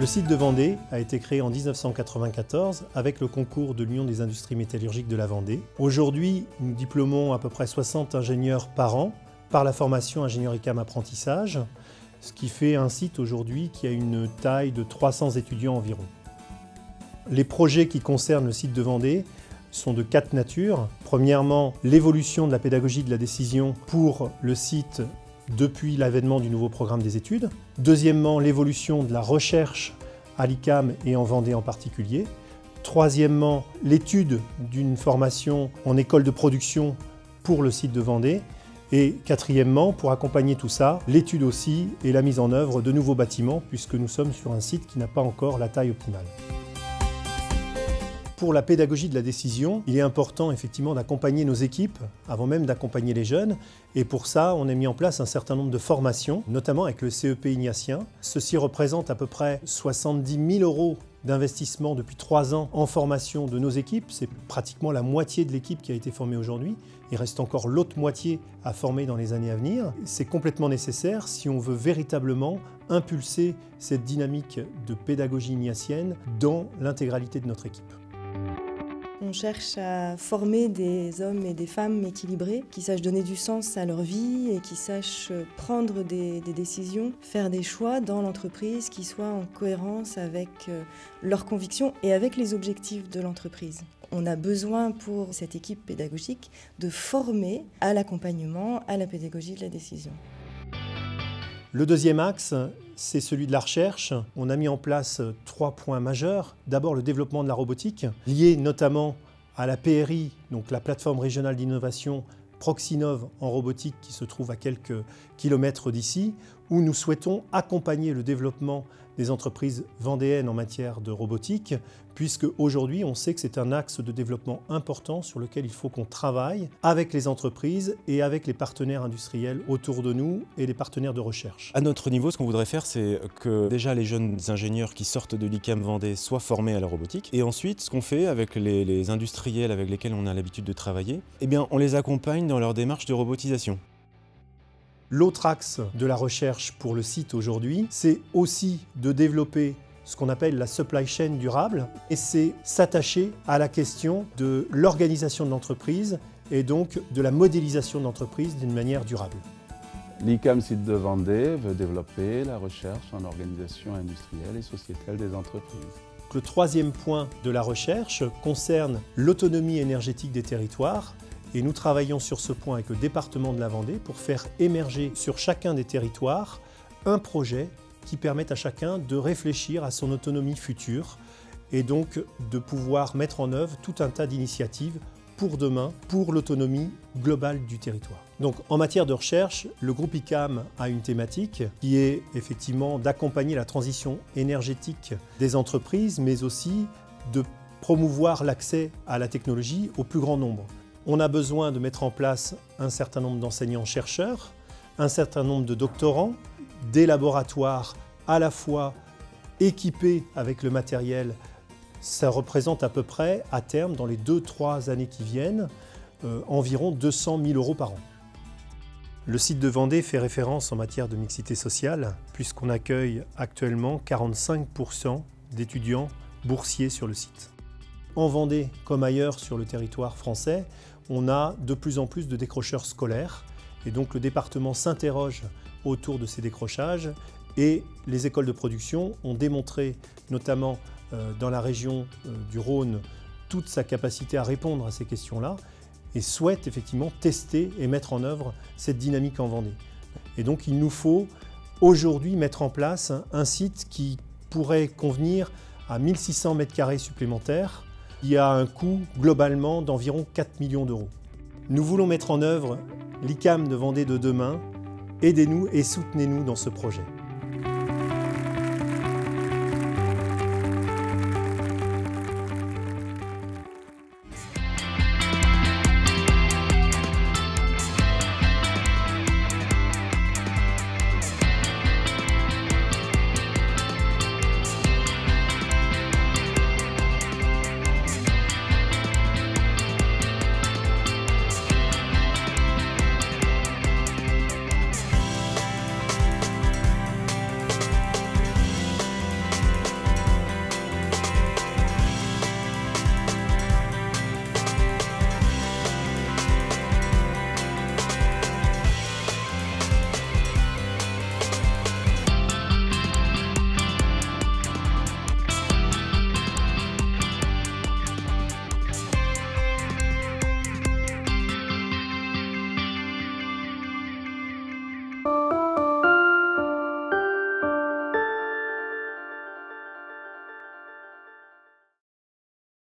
Le site de Vendée a été créé en 1994 avec le concours de l'Union des industries métallurgiques de la Vendée. Aujourd'hui, nous diplômons à peu près 60 ingénieurs par an par la formation ingénieur ICAM apprentissage, ce qui fait un site aujourd'hui qui a une taille de 300 étudiants environ. Les projets qui concernent le site de Vendée sont de 4 natures. Premièrement, l'évolution de la pédagogie de la décision pour le site depuis l'avènement du nouveau programme des études. Deuxièmement, l'évolution de la recherche à l'ICAM et en Vendée en particulier. Troisièmement, l'étude d'une formation en école de production pour le site de Vendée. Et quatrièmement, pour accompagner tout ça, l'étude aussi et la mise en œuvre de nouveaux bâtiments puisque nous sommes sur un site qui n'a pas encore la taille optimale. Pour la pédagogie de la décision, il est important effectivement d'accompagner nos équipes avant même d'accompagner les jeunes. Et pour ça, on a mis en place un certain nombre de formations, notamment avec le CEP ignatien. Ceci représente à peu près 70 000 € d'investissement depuis 3 ans en formation de nos équipes. C'est pratiquement la moitié de l'équipe qui a été formée aujourd'hui. Il reste encore l'autre moitié à former dans les années à venir. C'est complètement nécessaire si on veut véritablement impulser cette dynamique de pédagogie ignatienne dans l'intégralité de notre équipe. On cherche à former des hommes et des femmes équilibrés, qui sachent donner du sens à leur vie et qui sachent prendre des décisions, faire des choix dans l'entreprise qui soient en cohérence avec leurs convictions et avec les objectifs de l'entreprise. On a besoin pour cette équipe pédagogique de former à l'accompagnement, à la pédagogie de la décision. Le deuxième axe, c'est celui de la recherche. On a mis en place 3 points majeurs. D'abord, le développement de la robotique, lié notamment à la PRI, donc la plateforme régionale d'innovation Proxinov en robotique qui se trouve à quelques kilomètres d'ici, où nous souhaitons accompagner le développement des entreprises vendéennes en matière de robotique, puisque aujourd'hui on sait que c'est un axe de développement important sur lequel il faut qu'on travaille avec les entreprises et avec les partenaires industriels autour de nous et les partenaires de recherche. À notre niveau, ce qu'on voudrait faire, c'est que déjà les jeunes ingénieurs qui sortent de l'ICAM Vendée soient formés à la robotique. Et ensuite, ce qu'on fait avec les industriels avec lesquels on a l'habitude de travailler, eh bien, on les accompagne dans leur démarche de robotisation. L'autre axe de la recherche pour le site aujourd'hui, c'est aussi de développer ce qu'on appelle la supply chain durable, et c'est s'attacher à la question de l'organisation de l'entreprise et donc de la modélisation de l'entreprise d'une manière durable. L'ICAM Site de Vendée veut développer la recherche en organisation industrielle et sociétale des entreprises. Le troisième point de la recherche concerne l'autonomie énergétique des territoires. Et nous travaillons sur ce point avec le département de la Vendée pour faire émerger sur chacun des territoires un projet qui permette à chacun de réfléchir à son autonomie future et donc de pouvoir mettre en œuvre tout un tas d'initiatives pour demain, pour l'autonomie globale du territoire. Donc en matière de recherche, le groupe ICAM a une thématique qui est effectivement d'accompagner la transition énergétique des entreprises, mais aussi de promouvoir l'accès à la technologie au plus grand nombre. On a besoin de mettre en place un certain nombre d'enseignants-chercheurs, un certain nombre de doctorants, des laboratoires à la fois équipés avec le matériel. Ça représente à peu près, à terme, dans les 2-3 années qui viennent, environ 200 000 € par an. Le site de Vendée fait référence en matière de mixité sociale, puisqu'on accueille actuellement 45% d'étudiants boursiers sur le site. En Vendée, comme ailleurs sur le territoire français, on a de plus en plus de décrocheurs scolaires et donc le département s'interroge autour de ces décrochages et les écoles de production ont démontré, notamment dans la région du Rhône, toute sa capacité à répondre à ces questions-là et souhaitent effectivement tester et mettre en œuvre cette dynamique en Vendée. Et donc il nous faut aujourd'hui mettre en place un site qui pourrait convenir à 1600 m² supplémentaires. Il y a un coût globalement d'environ 4 millions d'euros. Nous voulons mettre en œuvre l'ICAM de Vendée de demain. Aidez-nous et soutenez-nous dans ce projet.